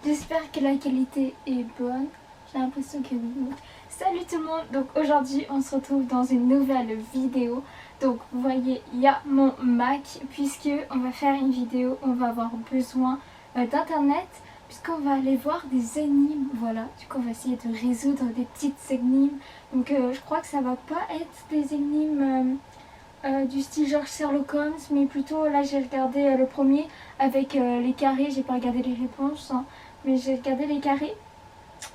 J'espère que la qualité est bonne. J'ai l'impression que oui. Donc, salut tout le monde. Donc aujourd'hui on se retrouve dans une nouvelle vidéo. Donc vous voyez il y a mon Mac puisque on va faire une vidéo. On va avoir besoin d'internet puisqu'on va aller voir des énigmes. Voilà, du coup on va essayer de résoudre des petites énigmes. Donc je crois que ça va pas être des énigmes du style genre Sherlock Holmes, mais plutôt là j'ai regardé le premier avec les carrés. J'ai pas regardé les réponses hein, mais j'ai regardé les carrés.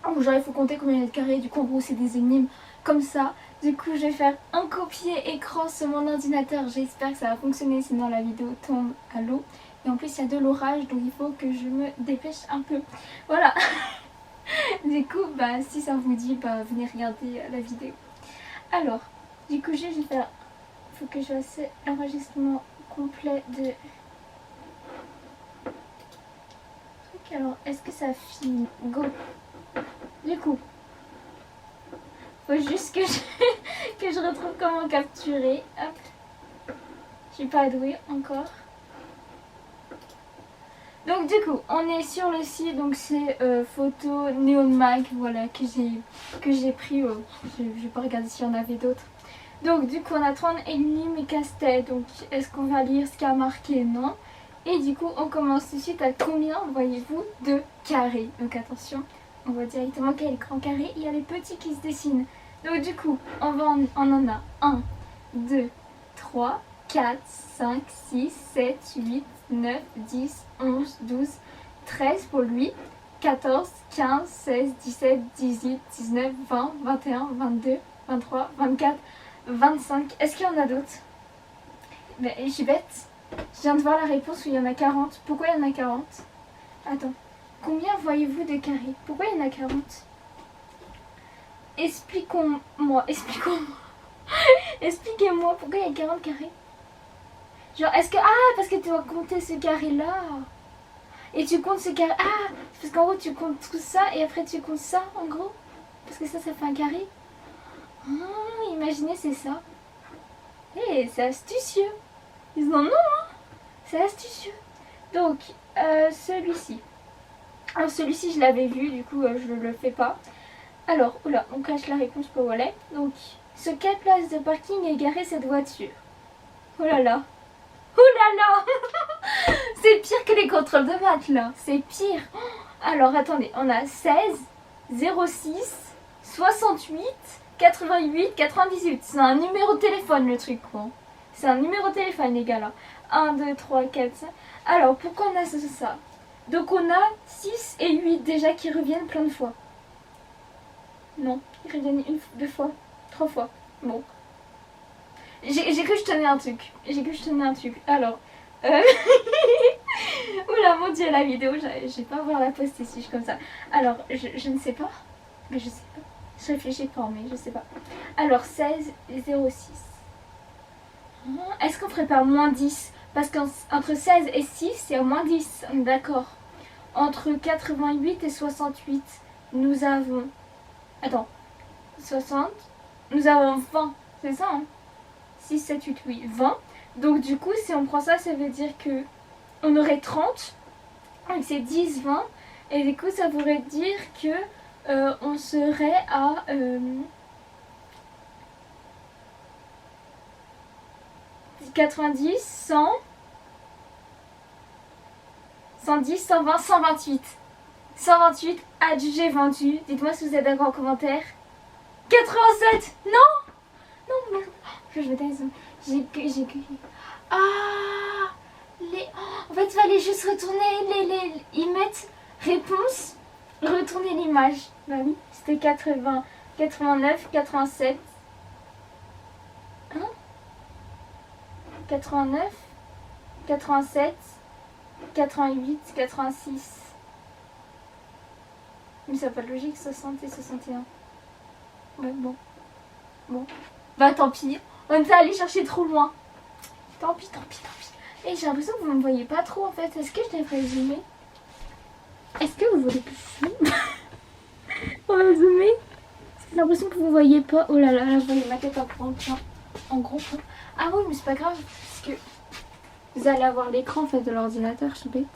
Oh, genre il faut compter combien il y a de carrés, du coup en gros c'est des énigmes comme ça. Du coup je vais faire un copier-écran sur mon ordinateur, j'espère que ça va fonctionner sinon la vidéo tombe à l'eau. Et en plus il y a de l'orage donc il faut que je me dépêche un peu. Voilà. Du coup bah si ça vous dit bah venez regarder la vidéo. Alors du coup je vais faire, il faut que je fasse l'enregistrement complet de... Alors est-ce que ça filme? Go. Du coup, faut juste que je retrouve comment capturer. Hop. Je suis pas douée encore. Donc du coup, on est sur le site, donc c'est photo Neon Mag, voilà, que j'ai pris. Je vais pas regarder s'il y en avait d'autres. Donc du coup, on a 30 énigmes et casse-tête. Donc est-ce qu'on va lire ce qu'il y a marqué? Non. Et du coup, on commence tout de suite à combien voyez-vous de carrés? Donc attention. On voit directement qu'il y a les grands carrés, il y a les petits qui se dessinent. Donc du coup, on en a 1, 2, 3, 4, 5, 6, 7, 8, 9, 10, 11, 12, 13 pour lui, 14, 15, 16, 17, 18, 19, 20, 21, 22, 23, 24, 25. Est-ce qu'il y en a d'autres? Mais je suis bête. Je viens de voir la réponse où il y en a 40. Pourquoi il y en a 40? Attends. Combien voyez-vous de carrés? Pourquoi il y en a 40? Expliquons-moi. Expliquez-moi pourquoi il y a 40 carrés. Genre, est-ce que... Ah, parce que tu dois compter ce carré-là. Et tu comptes ce carré... Ah, parce qu'en gros, tu comptes tout ça et après tu comptes ça, en gros. Parce que ça fait un carré. Ah, imaginez, c'est ça. Eh, c'est astucieux. Ils en ont, hein. C'est astucieux. Donc, celui-ci. Alors celui-ci je l'avais vu, du coup je ne le fais pas. Alors, oula, on cache la réponse pour Wallet. Donc, sur quelle place de parking est garée cette voiture? Oh là là. Oh là là. C'est pire que les contrôles de maths là. C'est pire. Alors attendez, on a 16, 06, 68, 88, 98. C'est un numéro de téléphone le truc quoi. C'est un numéro de téléphone les gars là. 1, 2, 3, 4, 5. Alors pourquoi on a ça? Donc on a 6 et 8 déjà qui reviennent plein de fois. Non, ils reviennent une, deux fois, 3 fois. Bon. J'ai cru que je tenais un truc. Alors. Oula mon dieu la vidéo, je vais pas voir la poster si je comme ça. Alors, je ne sais pas. Mais je sais pas. Je réfléchis pas mais je sais pas. Alors 16 et 06. Est-ce qu'on ferait pas moins 10? Parce qu'entre 16 et 6, c'est à moins 10. D'accord. Entre 88 et 68, nous avons... Attends. 60. Nous avons 20. C'est ça, hein? 6, 7, 8, oui. 20. Donc du coup, si on prend ça, ça veut dire que on aurait 30. Donc c'est 10, 20. Et du coup, ça voudrait dire que on serait à... 90, 100, 110, 120, 128. 128 adjugé vendu. Dites-moi si vous êtes d'accord en commentaire. 87. Non. Non, non. Je me taise. J'ai Ah les... En fait, il fallait juste retourner ils mettent réponse, retourner l'image. Bah oui, c'était 80, 89, 87. Hein? 89, 87, 88, 86. Mais ça n'a pas de logique, 60 et 61. Ouais, bon. Bon. Bah tant pis. On est allé chercher trop loin. Tant pis. Et j'ai l'impression que vous ne me voyez pas trop en fait. Est-ce que je devrais zoomer? Est-ce que vous voulez que je zoome? On va zoomer. J'ai l'impression que vous ne voyez pas. Oh là là, là, vous voyez ma tête en gros. Ah oui, mais c'est pas grave. Parce que vous allez avoir l'écran en fait de l'ordinateur, je suis bête.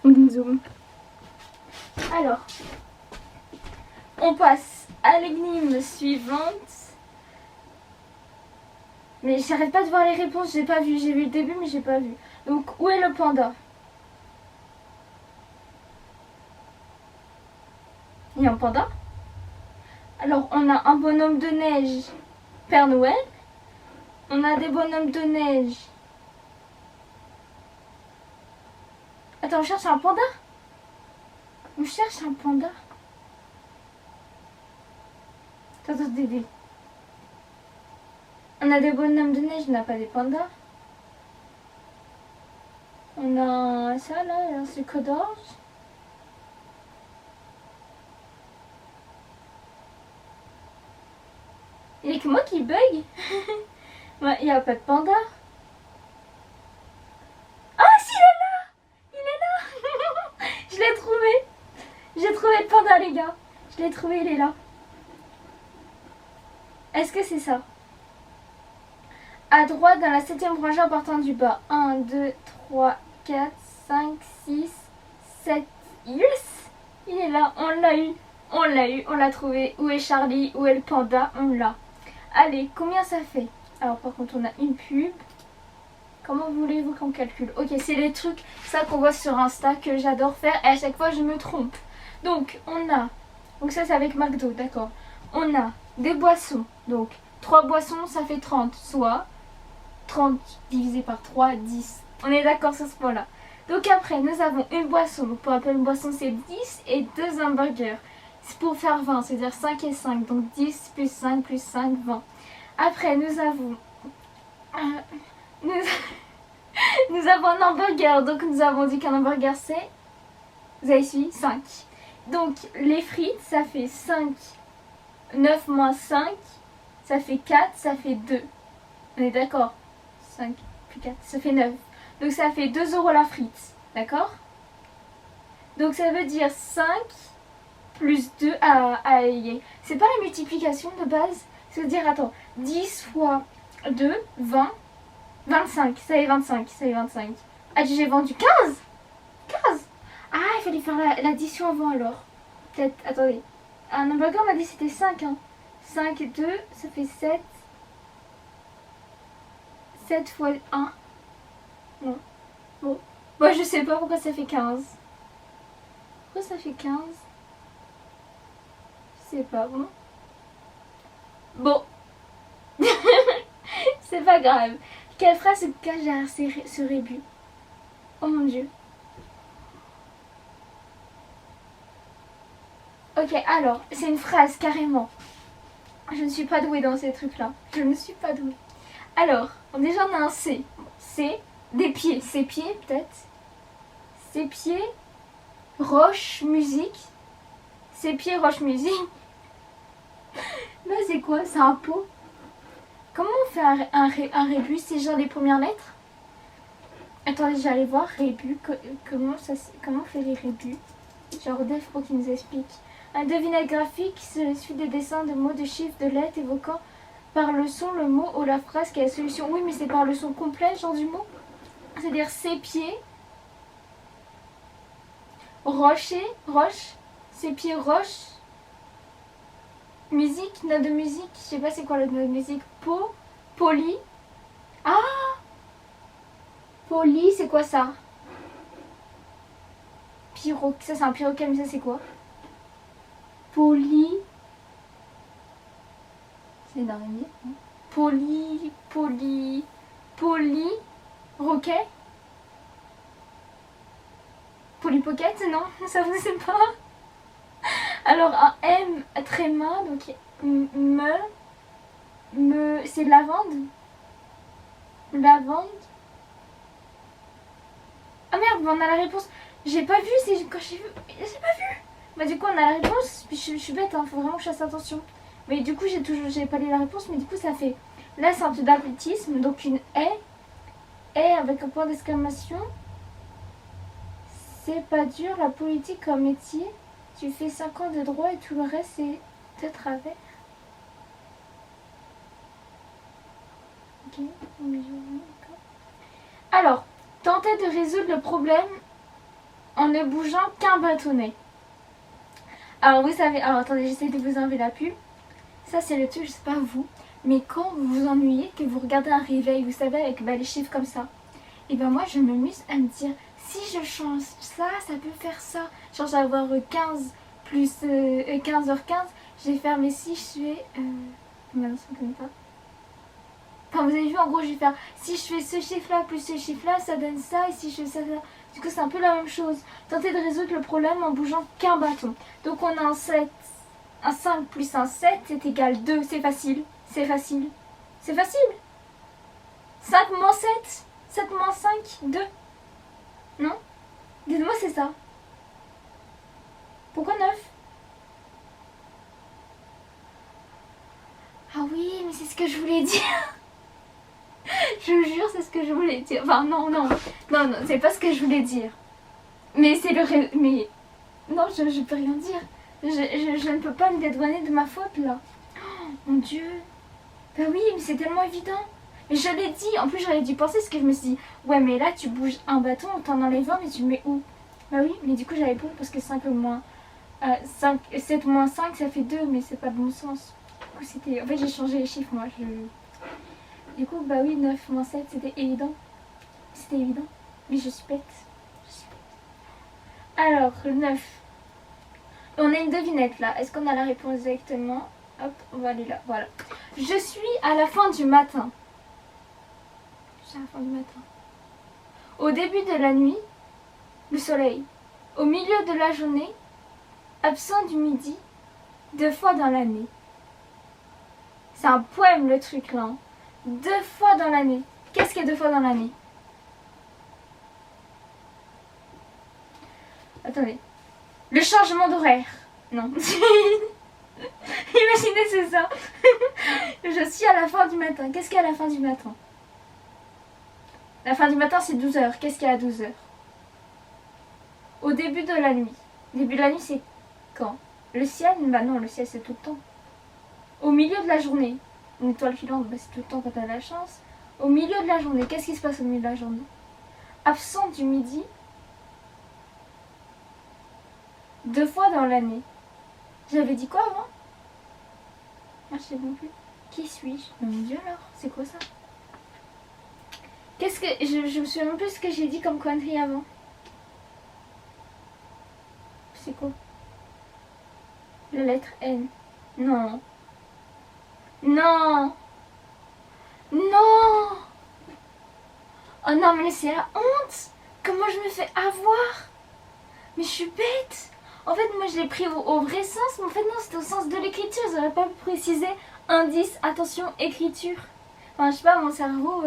Donc zoom. Alors, on passe à l'énigme suivante. Mais j'arrête pas de voir les réponses, j'ai pas vu. J'ai vu le début, mais j'ai pas vu. Donc, où est le panda? Il y a un panda. Alors, on a un bonhomme de neige, Père Noël. On a des bonhommes de neige. Attends, on cherche un panda? On cherche un panda? Attends, Dédé. On a des bonhommes de neige, on n'a pas des pandas. On a ça là, un sucre d'orge. Il n'y a que moi qui bug. Ouais, il n'y a pas de panda. Ah si, il est là. Je l'ai trouvé. J'ai trouvé le panda les gars. Je l'ai trouvé, il est là. Est-ce que c'est ça? À droite dans la 7ème rangée en partant du bas. 1, 2, 3, 4, 5, 6, 7. Yes! Il est là, on l'a eu. On l'a eu, on l'a trouvé. Où est Charlie? Où est le panda? On l'a. Allez, combien ça fait? Alors par contre on a une pub. Comment voulez-vous qu'on calcule? Ok, c'est les trucs, ça qu'on voit sur Insta que j'adore faire et à chaque fois je me trompe. Donc on a, donc ça c'est avec McDo, d'accord. On a des boissons, donc 3 boissons ça fait 30, soit 30 divisé par 3, 10. On est d'accord sur ce point-là. Donc après nous avons une boisson, donc pour appeler une boisson c'est 10 et 2 hamburgers. C'est pour faire 20, c'est-à-dire 5 et 5, donc 10 plus 5 plus 5, 20. Après nous avons... nous avons un hamburger, donc nous avons dit qu'un hamburger c'est... Vous avez suivi? 5. Donc les frites ça fait 5, 9 moins 5, ça fait 4, ça fait 2. On est d'accord? 5 plus 4, ça fait 9. Donc ça fait 2 € la frite, d'accord? Donc ça veut dire 5 plus 2 c'est pas la multiplication de base? Ça veut dire, attends, 10 fois 2, 20, 25, ça fait 25, ça fait 25. Ah, j'ai vendu 15? 15? Ah, il fallait faire l'addition avant alors. Peut-être, attendez. Un hamburger, on m'a dit que c'était 5, hein. 5 et 2, ça fait 7. 7 fois 1. Non. Bon. Moi, je sais pas pourquoi ça fait 15. Pourquoi ça fait 15? Je sais pas, bon. Bon. C'est pas grave. Quelle phrase se cache derrière ce rébut? Oh mon dieu. Ok, alors, c'est une phrase carrément. Je ne suis pas douée dans ces trucs-là. Je ne suis pas douée. Alors, déjà on a un C. C, des pieds. Ses pieds, peut-être. Ses pieds, roche, musique. Ses pieds, roche, musique. Là, c'est quoi? C'est un pot. Comment on fait un rébus? C'est genre les premières lettres? Attendez, j'allais voir rébus. Comment on fait les rébus? Genre Dave pour qu'il nous explique. Un devinette graphique, c'est suite des dessins de mots, de chiffres, de lettres évoquant par le son le mot ou la phrase qui a la solution. Oui, mais c'est par le son complet, genre du mot. C'est-à-dire ses pieds, rocher, roche, ses pieds, roche, musique, note de musique, je sais pas c'est quoi la note de musique, poli. Ah, poli, c'est quoi ça? Ça c'est un perroquet, mais ça c'est quoi? Poli. C'est une araignée. Poli. Roquet. Polypocket, non? Ça vous sait pas? Alors un M tréma, donc c'est lavande. Lavande. Ah merde, on a la réponse. J'ai pas vu, c'est quand j'ai vu. J'ai pas vu. Bah du coup on a la réponse, puis je suis bête, hein, faut vraiment que je fasse attention. Mais du coup j'ai pas lu la réponse, mais du coup ça fait. Là c'est un peu d'athlétisme, donc une haie avec un point d'exclamation. C'est pas dur, la politique comme métier. Tu fais 5 ans de droit et tout le reste c'est de travers. Ok, alors, tenter de résoudre le problème en ne bougeant qu'un bâtonnet. Alors vous savez, alors attendez, j'essaie de vous enlever la pub. Ça c'est le truc, je sais pas vous, mais quand vous vous ennuyez, que vous regardez un réveil, vous savez, avec les chiffres comme ça, et ben moi je m'amuse à me dire, si je change ça, ça peut faire ça. Genre je vais avoir 15 plus 15h15, je vais faire, mais si je fais... maintenant ça ne connaît pas. Enfin vous avez vu, en gros je vais faire, si je fais ce chiffre là plus ce chiffre là, ça donne ça, et si je fais ça, ça... Du coup c'est un peu la même chose. Tentez de résoudre le problème en bougeant qu'un bâton. Donc on a un 7, un 5 plus un 7, c'est égal 2, c'est facile. C'est facile. C'est facile. 5 moins 7, 7 moins 5, 2. Non? Dites-moi c'est ça. Pourquoi 9? Ah oui, mais c'est ce que je voulais dire. Je vous jure, c'est ce que je voulais dire. Enfin, non, c'est pas ce que je voulais dire. Mais c'est le... Mais... Non, je peux rien dire. Je ne peux pas me dédouaner de ma faute, là. Oh, mon Dieu. Bah oui, mais c'est tellement évident. Mais je l'ai dit. En plus, j'aurais dû penser, parce que je me suis dit, ouais, mais là, tu bouges un bâton, t'en enlèves un, mais tu le mets où? Bah oui, mais du coup, j'avais peur, parce que 5 moins... 7 moins 5, ça fait 2, mais c'est pas de bon sens. Du coup, c'était... En fait, j'ai changé les chiffres, moi. Du coup, bah oui, 9 moins 7, c'était évident. C'était évident. Mais je suis bête. Alors, le 9. On a une devinette là. Est-ce qu'on a la réponse exactement? Hop, on va aller là. Voilà. Je suis à la fin du matin. Je suis à la fin du matin. Au début de la nuit, le soleil. Au milieu de la journée, absent du midi, 2 fois dans l'année. C'est un poème le truc là. 2 fois dans l'année. Qu'est-ce qu'il y a 2 fois dans l'année? Attendez. Le changement d'horaire. Non. Imaginez, c'est ça. Je suis à la fin du matin. Qu'est-ce qu'il y a à la fin du matin? La fin du matin, c'est 12h. Qu'est-ce qu'il y a à 12h? Au début de la nuit. Début de la nuit, c'est quand? Le ciel? Bah non, le ciel, c'est tout le temps. Au milieu de la journée. Une étoile filante, bah, c'est tout le temps quand t'as la chance. Au milieu de la journée. Qu'est-ce qui se passe au milieu de la journée? Absent du midi. 2 fois dans l'année. J'avais dit quoi avant? Ah, je sais même plus. Qui suis-je? Mon Dieu alors, c'est quoi ça? Qu'est-ce que... Je me souviens même plus ce que j'ai dit comme connerie avant. C'est quoi? La lettre N. Non. Non. Non. Oh non, mais c'est la honte. Comment je me fais avoir? Mais je suis bête. En fait, moi, je l'ai pris au vrai sens, mais en fait, non, c'était au sens de l'écriture. J'aurais pas pu préciser indice, attention, écriture. Enfin, je sais pas, mon cerveau...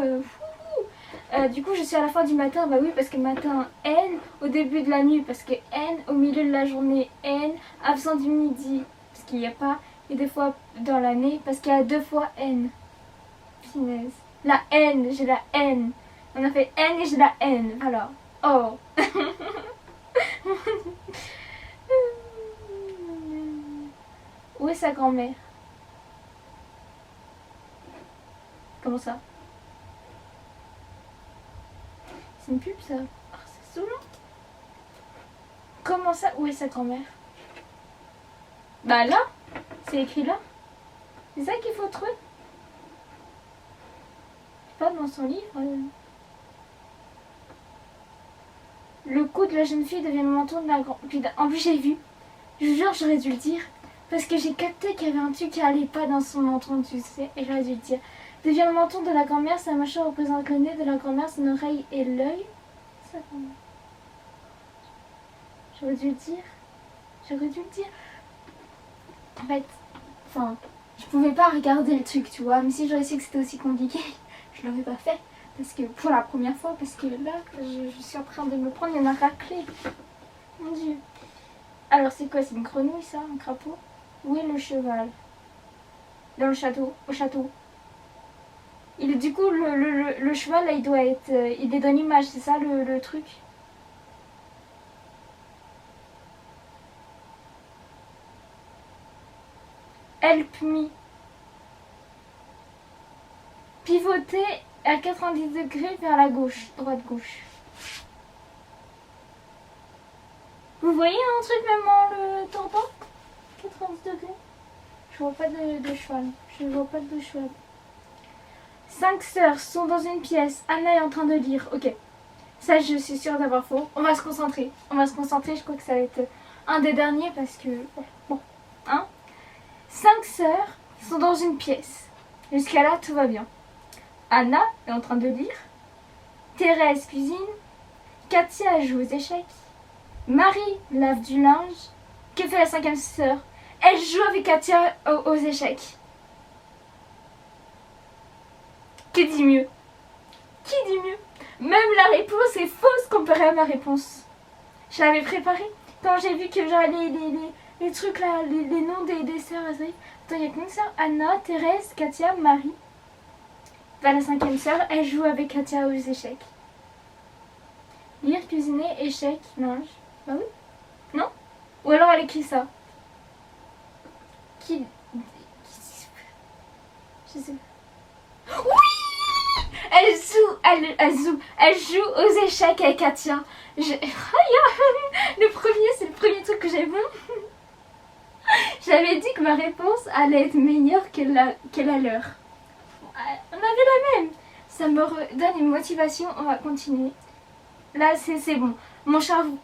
du coup, je suis à la fin du matin. Bah oui, parce que matin, N. Au début de la nuit, parce que N. Au milieu de la journée, N. Absent du midi, parce qu'il n'y a pas. Et 2 fois dans l'année, parce qu'il y a 2 fois N. Finesse. La N, j'ai la N. On a fait N et j'ai la N. Alors, oh. Où est sa grand-mère? Comment ça? C'est une pub ça? Oh, c'est saoulant. Comment ça? Où est sa grand-mère? Bah là, c'est écrit là. C'est ça qu'il faut trouver. Pas dans son livre. Le cou de la jeune fille devient le menton de la grand... Putain, en plus j'ai vu. Je vous jure, j'aurais dû le dire. Parce que j'ai capté qu'il y avait un truc qui allait pas dans son menton, tu sais. Et j'aurais dû le dire. Devient le menton de la grand-mère, sa mâchoire représente le nez de la grand-mère, son oreille et l'œil. Ça, j'aurais dû le dire. J'aurais dû le dire. En fait, enfin, je pouvais pas regarder le truc, tu vois. Mais si j'aurais su que c'était aussi compliqué, je l'aurais pas fait. Parce que pour la première fois, parce que là, je suis en train de me prendre une raclée. Mon Dieu. Alors c'est quoi? C'est une grenouille ça? Un crapaud? Où est le cheval? Dans le château. Au château. Du coup, le cheval, là, il doit être... il est dans l'image, c'est ça le truc? Help me. Pivoter à 90 degrés vers la gauche. Droite-gauche. Vous voyez un truc même en le tordant? 90 degrés. Je vois pas de cheval. Je vois pas de cheval. 5 sœurs sont dans une pièce. Anna est en train de lire. Ok. Ça, je suis sûre d'avoir faux. On va se concentrer. On va se concentrer. Je crois que ça va être un des derniers parce que... Bon. Hein? 5 sœurs sont dans une pièce. Jusqu'à là, tout va bien. Anna est en train de lire. Thérèse cuisine. Katia joue aux échecs. Marie lave du linge. Que fait la 5e sœur? Elle joue avec Katia aux échecs. Qui dit mieux? Qui dit mieux? Même la réponse est fausse comparée à ma réponse. Je l'avais préparée. Quand j'ai vu que genre les trucs là, les noms des sœurs, attends, il y a qu'une sœur, Anna, Thérèse, Katia, Marie. Bah, la 5e sœur, elle joue avec Katia aux échecs. Lire, cuisiner, échecs, linge. Bah oui. Non? Ou alors elle écrit ça. Qui... Je sais pas. Oui! Elle joue aux échecs avec Katia. Le premier, c'est le premier truc que j'ai bon. J'avais dit que ma réponse allait être meilleure que la leur. On avait la même. Ça me donne une motivation. On va continuer. Là, c'est bon. Mon cerveau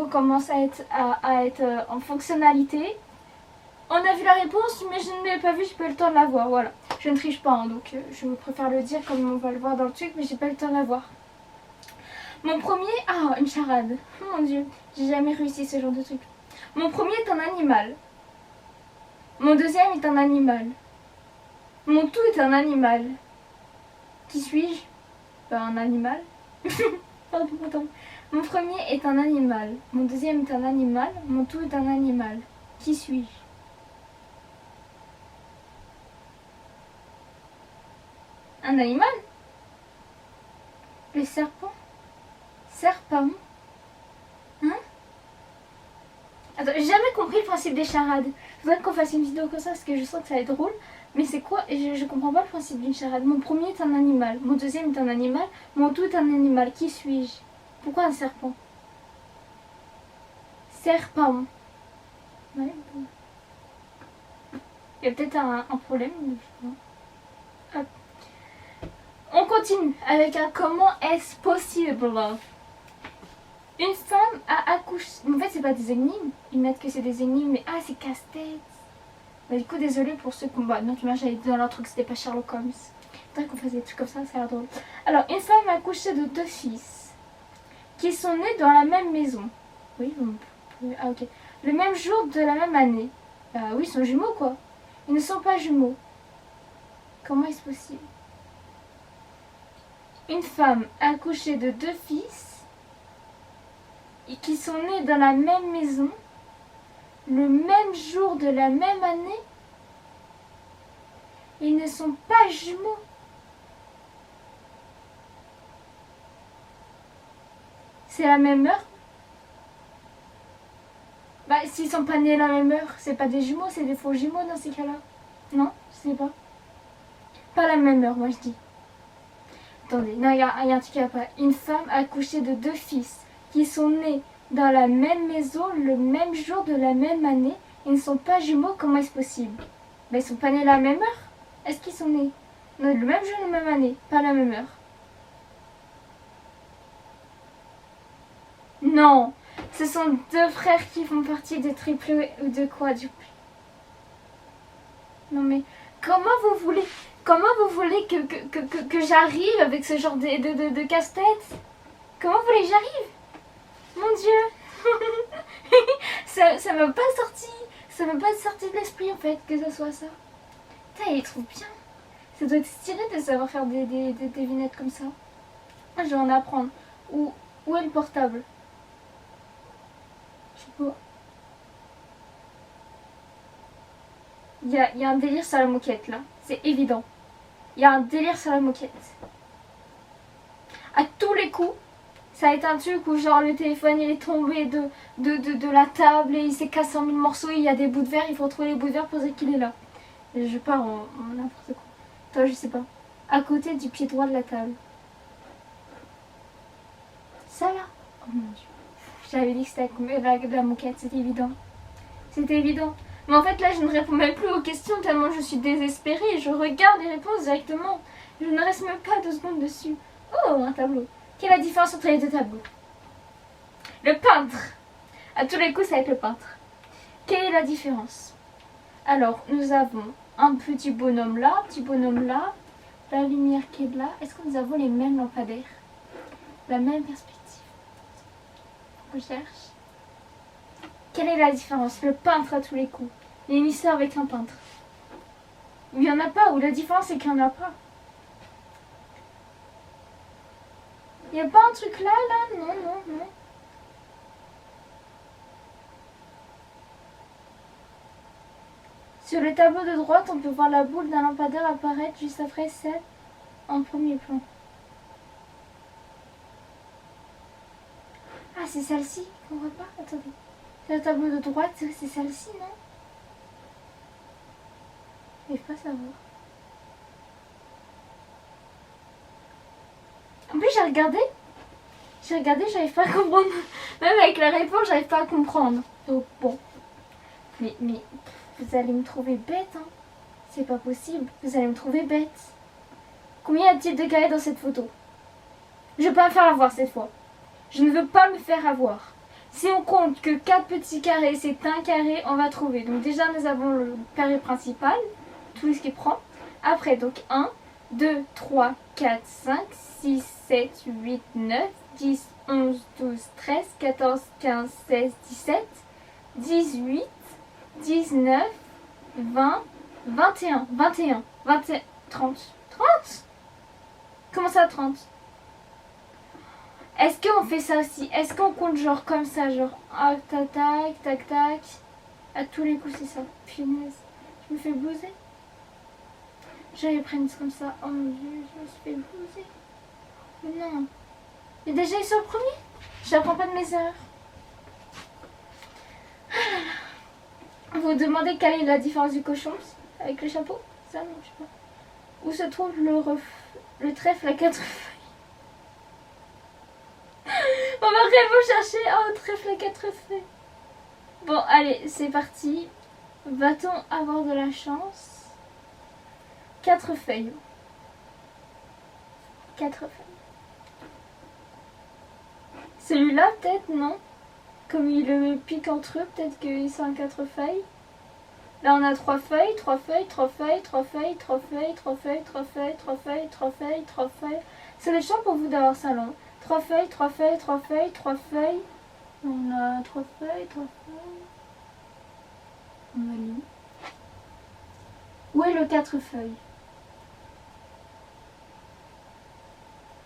commence à être en fonctionnalité. On a vu la réponse, mais je ne l'ai pas vue, j'ai pas eu le temps de la voir. Voilà. Je ne triche pas, hein, donc je préfère le dire comme on va le voir dans le truc, mais j'ai pas eu le temps de la voir. Mon premier... Ah, une charade. Oh mon dieu, j'ai jamais réussi ce genre de truc. Mon premier est un animal. Mon deuxième est un animal. Mon tout est un animal. Qui suis-je? Un animal. Pardon. Mon premier est un animal. Mon deuxième est un animal. Mon tout est un animal. Qui suis-je? Un animal? Le serpent? Serpent? Hein? Attends, j'ai jamais compris le principe des charades. Faudrait qu'on fasse une vidéo comme ça parce que je sens que ça va être drôle. Mais c'est quoi? Je comprends pas le principe d'une charade. Mon premier est un animal. Mon deuxième est un animal. Mon tout est un animal. Qui suis-je? Pourquoi un serpent? Serpent. Ouais. Il y a peut-être un problème. Hop. On continue avec un comment est-ce possible. Une femme a accouché. En fait, c'est pas des énigmes. Ils mettent que c'est des énigmes, mais c'est casse-tête. Bah, du coup, désolé pour ceux qui ont. Bah, non, tu vois, j'avais dit dans leur truc, c'était pas Sherlock Holmes. Faudrait qu'on fasse des trucs comme ça a l'air drôle. Alors, une femme a accouché de 2 fils qui sont nés dans la même maison. Oui, ok. Le même jour de la même année. Bah oui, ils sont jumeaux, quoi. Ils ne sont pas jumeaux. Comment est-ce possible? Une femme a accouché de 2 fils et qui sont nés dans la même maison le même jour de la même année. Ils ne sont pas jumeaux. C'est la même heure? Bah, s'ils sont pas nés la même heure, c'est pas des jumeaux, c'est des faux jumeaux dans ces cas-là. Non, je sais pas. Pas la même heure, moi je dis. Attendez, non, il y a un truc à pas. Une femme a accouché de 2 fils qui sont nés dans la même maison le même jour de la même année. Ils ne sont pas jumeaux, comment est-ce possible? Bah, ils sont pas nés la même heure? Est-ce qu'ils sont nés le même jour, la même année, pas la même heure? Non, ce sont 2 frères qui font partie de triple ou de quadruple. Non mais, comment vous voulez que j'arrive avec ce genre de casse-tête? Comment vous voulez que j'arrive? Mon Dieu. ça m'a pas sorti. Ça m'a pas sorti de l'esprit en fait que ça soit ça. Putain, il est trop bien. Ça doit être stylé de savoir faire des devinettes comme ça. Je vais en apprendre. Où est le portable? Je sais pas. Il y a un délire sur la moquette là. C'est évident. Il y a un délire sur la moquette. À tous les coups, ça a été un truc où genre le téléphone il est tombé de la table et il s'est cassé en 1000 morceaux et il y a des bouts de verre, il faut retrouver les bouts de verre pour dire qu'il est là. Et je pars en n'importe quoi. Attends, je sais pas. À côté du pied droit de la table. Ça là? Oh mon dieu. J'avais dit que c'était la moquette, c'était évident. C'était évident. Mais en fait là je ne réponds même plus aux questions tellement je suis désespérée. Je regarde les réponses directement. Je ne reste même pas 2 secondes dessus. Oh, un tableau. Quelle est la différence entre les 2 tableaux? Le peintre. À tous les coups ça va être le peintre. Quelle est la différence? Alors nous avons un petit bonhomme là, la lumière qui est là. Est-ce que nous avons les mêmes lampadaires? La même perspective? On cherche. Quelle est la différence? Le peintre à tous les coups. L'émisseur avec un peintre. Ou il n'y en a pas, ou la différence c'est qu'il n'y en a pas. Il n'y a pas un truc là? Non, non, non. Sur le tableau de droite, on peut voir la boule d'un lampadaire apparaître juste après celle en premier plan. Ah, c'est celle-ci qu'on voit pas? Attendez. C'est le tableau de droite, c'est celle-ci, non? Je n'arrive pas à savoir. En plus, j'ai regardé, j'arrive pas à comprendre. Même avec la réponse, j'arrive pas à comprendre. Donc, bon. Mais vous allez me trouver bête, hein. C'est pas possible. Vous allez me trouver bête. Combien y a-t-il de carrés dans cette photo? Je vais pas me faire avoir cette fois. Je ne veux pas me faire avoir. Si on compte que 4 petits carrés, c'est un carré, on va trouver. Donc déjà, nous avons le carré principal, tout ce qui prend. Après, donc 1, 2, 3, 4, 5, 6, 7, 8, 9, 10, 11, 12, 13, 14, 15, 16, 17, 18, 19, 20, 21, 21, 21, 30. 30? Comment ça 30? Est-ce qu'on fait ça aussi? Est-ce qu'on compte genre comme ça? Genre tac tac tac tac. À tous les coups c'est ça. Punaise. Je me fais blouser. J'avais pris comme ça. Oh mon dieu, je me suis fait blouser. Mais non. Mais déjà ils sont le premier. J'apprends pas de mes erreurs. Vous vous demandez quelle est la différence du cochon avec le chapeau? Ça non, je sais pas. Où se trouve le trèfle à 4 feuilles? On va vraiment chercher un trèfle à 4 feuilles. Bon, allez, c'est parti. Va-t-on avoir de la chance? 4 feuilles. 4 feuilles. Celui-là, peut-être, non? Comme il le pique entre eux, peut-être qu'ils sont à 4 feuilles. Là, on a 3 feuilles, 3 feuilles, 3 feuilles, 3 feuilles, 3 feuilles, 3 feuilles, 3 feuilles, 3 feuilles, 3 feuilles, 3 feuilles. C'est le champ pour vous d'avoir ça long. 3 feuilles, 3 feuilles, 3 feuilles, 3 feuilles. On a 3 feuilles, 3 feuilles. On va lire. Où est le 4 feuilles?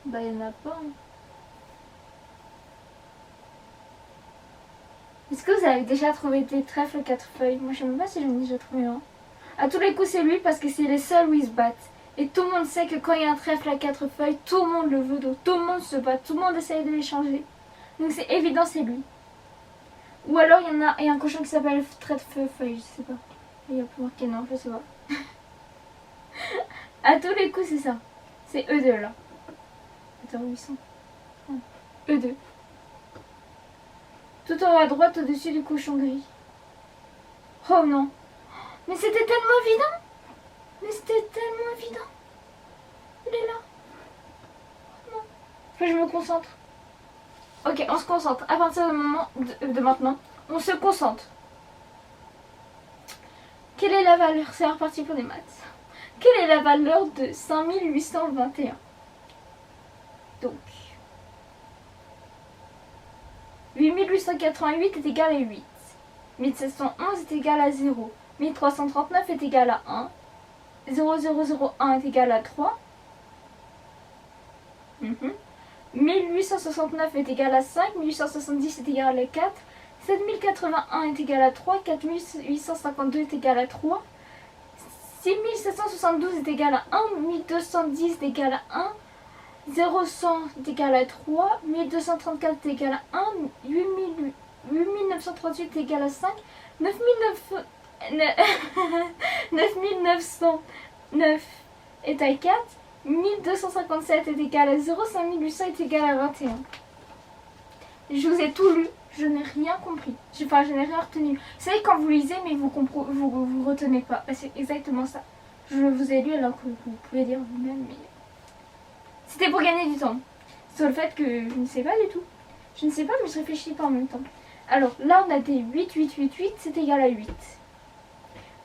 Bah, il n'y en a pas. Est-ce que vous avez déjà trouvé des trèfles 4 feuilles? Moi, je ne sais même pas si j'en ai déjà trouvé un. À tous les coups, c'est lui parce que c'est les seuls où ils se battent. Et tout le monde sait que quand il y a un trèfle à 4 feuilles, tout le monde le veut, donc tout le monde se bat, tout le monde essaye de l'échanger. Donc c'est évident, c'est lui. Ou alors il y a un cochon qui s'appelle trèfle feuille, je sais pas. Il y a plus marqué, non, je sais pas. À tous les coups, c'est ça. C'est eux deux là. Attends, où ils sont? Eux deux. Tout en haut à droite, au-dessus du cochon gris. Oh non. Mais c'était tellement évident. Mais c'était tellement évident. Il est là. Non. Faut que je me concentre. Ok, on se concentre. À partir du moment de maintenant, on se concentre. Quelle est la valeur? C'est reparti pour des maths. Quelle est la valeur de 5821? Donc, 8888 est égal à 8. 1711 est égal à 0. 1339 est égal à 1. 0001 est égal à 3. 1869 est égal à 5. 1870 est égal à 4. 7081 est égal à 3. 4852 est égal à 3. 6772 est égal à 1. 1210 est égal à 1. 0100 est égal à 3. 1234 est égal à 1. 8938 est égal à 5. 9909 est à 4. 1257 est égal à 0. 5800 est égal à 21. Je vous ai tout lu. Je n'ai rien compris. Enfin, je n'ai rien retenu. Vous savez, quand vous lisez, mais vous retenez pas. Bah, c'est exactement ça. Je vous ai lu alors que vous pouvez lire vous-même, mais... C'était pour gagner du temps. Sur le fait que je ne sais pas du tout. Je ne sais pas, mais je réfléchis pas en même temps. Alors, là, on a des 8, 8, 8, 8, c'est égal à 8.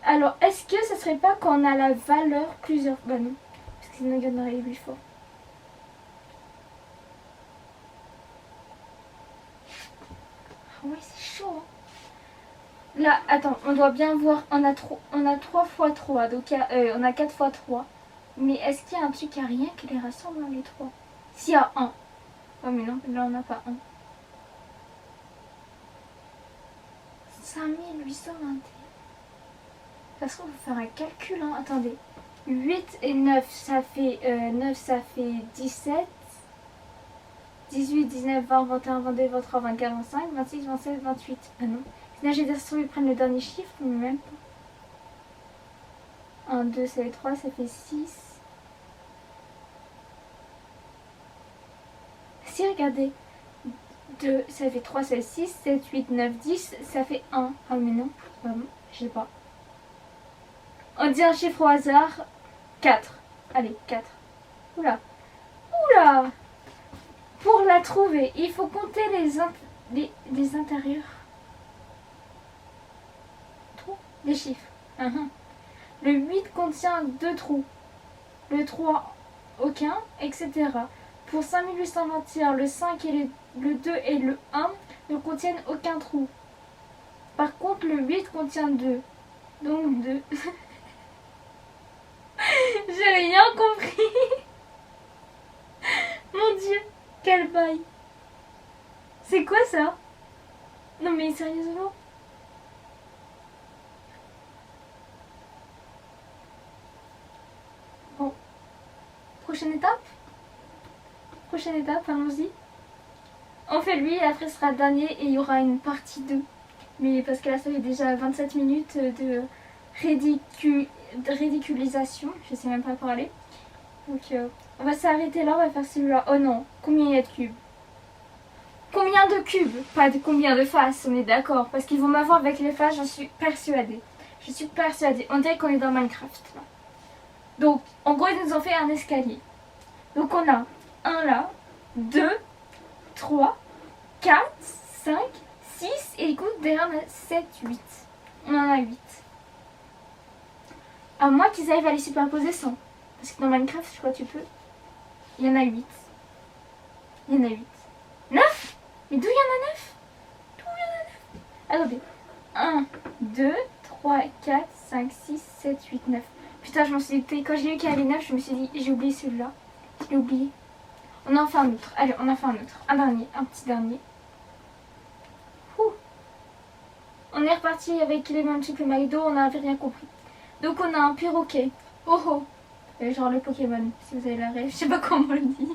Alors, est-ce que ça serait pas quand on a la valeur plusieurs... Bah non, parce que sinon il y en aurait 8 fois. Ah ouais, c'est chaud, hein. Là, attends, on doit bien voir, on a 3 fois 3, donc on a 4 fois 3. Mais est-ce qu'il y a un truc qui a rien qui les rassemble dans les 3? S'il y a 1. Oh mais non, là on n'a pas 1. 5821. Ça se trouve, il faut faire un calcul, hein. Attendez. 8 et 9, ça fait 9, ça fait 17. 18, 19, 20, 21, 22, 23, 24, 25, 26, 27, 28. Ah non. Là, j'ai ils prennent le dernier chiffre, mais même pas. 1, 2, ça fait 3, ça fait 6. Si, regardez. 2, ça fait 3, ça fait 6, 7, 8, 9, 10, ça fait 1. Ah, mais non. Je sais pas. On dit un chiffre au hasard. 4. Allez, 4. Oula. Oula. Pour la trouver, il faut compter les intérieurs. Des chiffres. Le 8 contient 2 trous. Le 3, aucun, etc. Pour 5821, le 5 et le 2 et le 1 ne contiennent aucun trou. Par contre, le 8 contient 2. Donc 2. J'ai rien compris. Mon Dieu, quel bail. C'est quoi ça? Non mais sérieusement. Bon. Prochaine étape, allons-y. On fait lui et après ce sera le dernier et il y aura une partie 2. Mais parce que là ça fait déjà 27 minutes de ridiculisation. Je sais même pas parler. Donc on va s'arrêter là, on va faire celui-là. Oh non, combien il y a de cubes? Combien de cubes? Pas de combien de faces, on est d'accord. Parce qu'ils vont m'avoir avec les faces, j'en suis persuadée. Je suis persuadée. On dirait qu'on est dans Minecraft là. Donc en gros ils nous ont fait un escalier. Donc on a 1 là, 2, 3, 4, 5, 6 et écoute derrière on a 7, 8. On en a 8. À moins qu'ils arrivent à les superposer sans. Parce que dans Minecraft, je crois que tu peux. Il y en a 8. Il y en a 8. 9? Mais d'où il y en a 9? D'où il y en a 9? Attendez. 1, 2, 3, 4, 5, 6, 7, 8, 9. Putain, je m'en suis dit, quand j'ai vu qu'il y avait 9, je me suis dit, j'ai oublié celui-là. Je l'ai oublié. On en fait un autre. Allez, on en fait un autre. Un dernier, un petit dernier. Ouh. On est reparti avec les mêmes trucs que McDo, on n'avait rien compris. Donc on a un perroquet. Oh oh. Genre le Pokémon, si vous avez la rêve, je sais pas comment on le dit.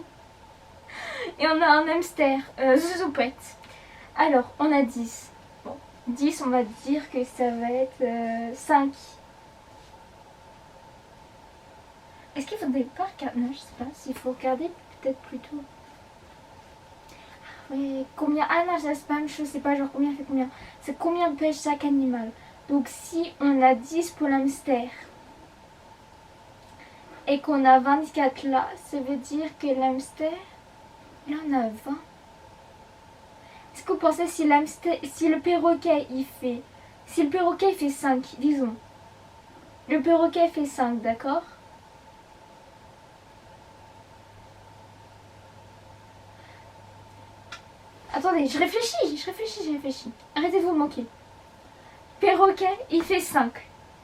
Et on a un hamster, Zoupette. Alors, on a 10. Bon, 10, on va dire que ça va être 5. Est-ce qu'il faudrait pas regarder? Non, je sais pas. S'il faut regarder, peut-être plutôt. Ah ouais, combien? Ah non, c'est pas une chose, c'est pas genre combien fait combien. C'est combien pêche chaque animal. Donc si on a 10 pour l'hamster et qu'on a 24 là, ça veut dire que l'hamster, là on a 20. Est-ce que vous pensez si le perroquet il fait, si le perroquet il fait 5, disons, le perroquet fait 5, d'accord? Attendez, je réfléchis. Arrêtez de vous manquer. Perroquet, il fait 5.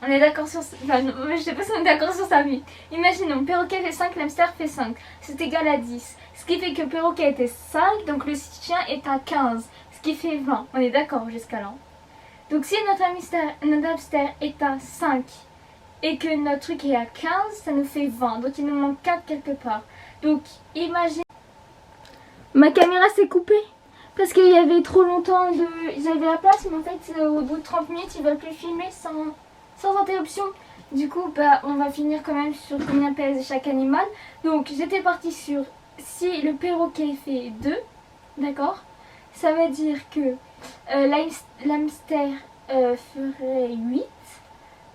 On est d'accord sur ça. Enfin, non, je sais pas si on est d'accord sur ça, mais imaginons, perroquet fait 5, l'hamster fait 5. C'est égal à 10. Ce qui fait que perroquet était 5, donc le chien est à 15. Ce qui fait 20. On est d'accord jusqu'à là. Donc si notre hamster est à 5 et que notre truc est à 15, ça nous fait 20. Donc il nous manque 4 quelque part. Donc imagine... Ma caméra s'est coupée. Parce qu'il y avait trop longtemps de... Ils avaient la place, mais en fait, au bout de 30 minutes, ils veulent plus filmer sans interruption. Du coup, bah, on va finir quand même sur combien pèse chaque animal. Donc, j'étais partie sur... Si le perroquet fait 2, d'accord, ça veut dire que l'hamster ferait 8.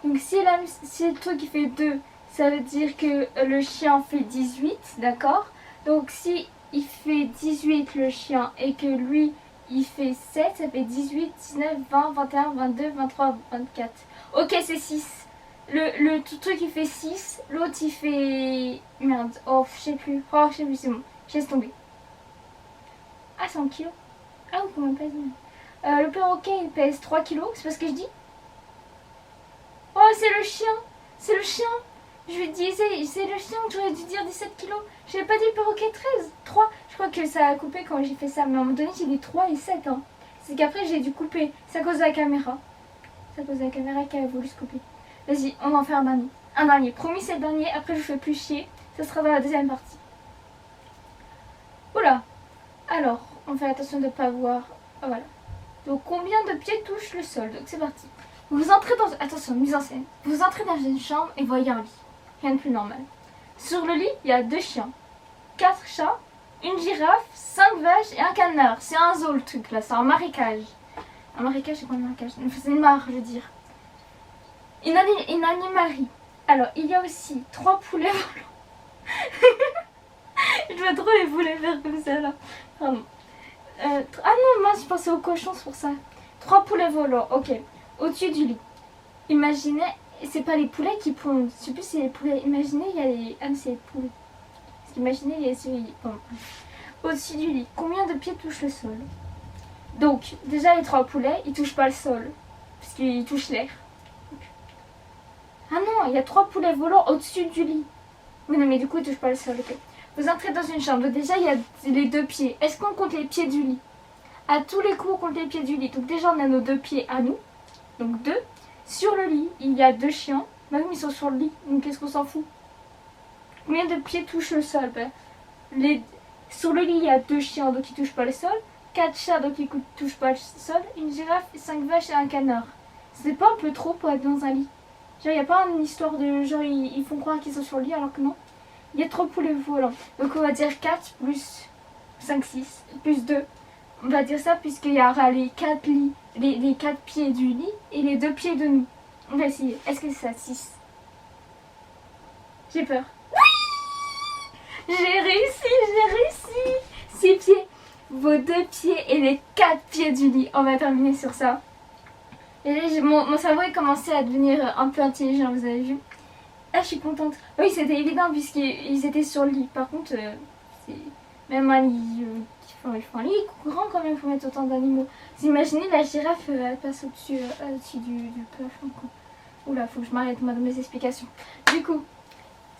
Donc si le truc il fait 2, ça veut dire que le chien fait 18, d'accord? Donc si il fait 18 le chien et que lui il fait 7, ça fait 18, 19, 20, 21, 22, 23, 24. Ok, c'est 6. Le truc il fait 6, l'autre il fait... Merde, oh je sais plus, c'est bon, je laisse tomber. Ah, 100 kilos. Ah, on peut même pas dire. Le perroquet il pèse 3 kilos, c'est pas ce que je dis? Oh, c'est le chien. C'est le chien. Je lui disais, c'est le chien que j'aurais dû dire 17 kilos. J'avais pas dit le perroquet 13. 3. Je crois que ça a coupé quand j'ai fait ça. Mais à un moment donné, j'ai dit 3 et 7. Hein. C'est qu'après, j'ai dû couper. C'est à cause de la caméra. C'est à cause de la caméra qui a voulu se couper. Vas-y, on va en fait un dernier. Un dernier. Promis, c'est le dernier. Après, je vous fais plus chier. Ça sera dans la deuxième partie. Oula. Alors, on fait attention de ne pas voir. Voilà. Donc, combien de pieds touche le sol? Donc, c'est parti. Vous entrez dans... Attention, mise en scène. Vous entrez dans une chambre et voyez un lit. Rien de plus normal. Sur le lit, il y a 2 chiens, 4 chats, une girafe, 5 vaches et un canard. C'est un zoo le truc là, c'est un marécage. Un marécage, c'est quoi un marécage? C'est une mare, je veux dire. Une animalerie. Alors, il y a aussi 3 poulets volants. Je dois trop les poulets faire comme ça là. Pardon. Ah non, moi je pensais aux cochons, c'est pour ça. 3 poulets volants, ok. Au-dessus du lit. Imaginez, c'est pas les poulets qui pondent. Je sais plus si c'est les poulets. Imaginez, il y a les... Ah, mais c'est les poules. Parce qu'imaginez, il y a celui... Bon. Au-dessus du lit. Combien de pieds touchent le sol? Donc, déjà les 3 poulets, ils touchent pas le sol. Parce qu'ils touchent l'air. Ah non, il y a 3 poulets volants au-dessus du lit. Oui, non, mais du coup, ils touchent pas le sol, ok. Vous entrez dans une chambre. Donc déjà, il y a les 2 pieds. Est-ce qu'on compte les pieds du lit? À tous les coups, on compte les pieds du lit. Donc déjà, on a nos 2 pieds à nous. Donc 2. Sur le lit, il y a 2 chiens. Même ils sont sur le lit, donc qu'est-ce qu'on s'en fout? Combien de pieds touchent le sol? Sur le lit, il y a 2 chiens, donc ils touchent pas le sol. 4 chats, donc ils touchent pas le sol. Une girafe, 5 vaches et un canard. C'est pas un peu trop pour être dans un lit? Genre, il n'y a pas une histoire de... Genre, ils font croire qu'ils sont sur le lit alors que non. Il y a 3 poulets volants. Donc on va dire 4 plus 5, 6, plus 2. On va dire ça puisqu'il y aura les 4 lits, les 4 pieds du lit et les 2 pieds de nous. On va essayer. Est-ce que c'est ça? 6? J'ai peur. Oui! J'ai réussi! 6 pieds. Vos 2 pieds et les 4 pieds du lit. On va terminer sur ça. Et là, mon cerveau est commencé à devenir un peu intelligent, vous avez vu? Ah, je suis contente. Oui, c'était évident puisqu'ils étaient sur le lit. Par contre, c'est même un lit... il faut un lit grand quand même pour mettre autant d'animaux. Vous imaginez la girafe elle passe au-dessus du plafond quoi. Oula, faut que je m'arrête moi dans mes explications. Du coup,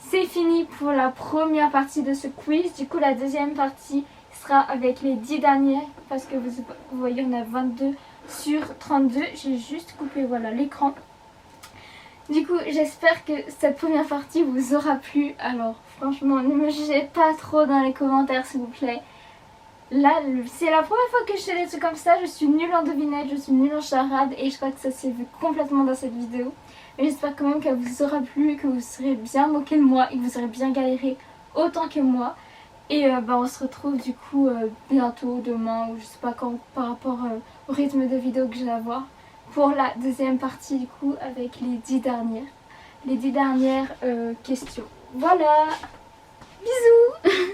c'est fini pour la première partie de ce quiz. Du coup, la deuxième partie sera avec les 10 derniers. Parce que vous voyez, on a 22 sur 32. J'ai juste coupé voilà l'écran. Du coup, j'espère que cette première partie vous aura plu. Alors, franchement, ne me jugez pas trop dans les commentaires s'il vous plaît. Là, c'est la première fois que je fais des trucs comme ça. Je suis nulle en devinette, je suis nulle en charade et je crois que ça s'est vu complètement dans cette vidéo. Mais j'espère quand même qu'elle vous aura plu, que vous serez bien moqué de moi et que vous aurez bien galéré autant que moi. Et on se retrouve du coup bientôt, demain ou je sais pas quand par rapport au rythme de vidéo que je vais avoir. Pour la deuxième partie du coup avec les 10 dernières. Les 10 dernières questions. Voilà. Bisous.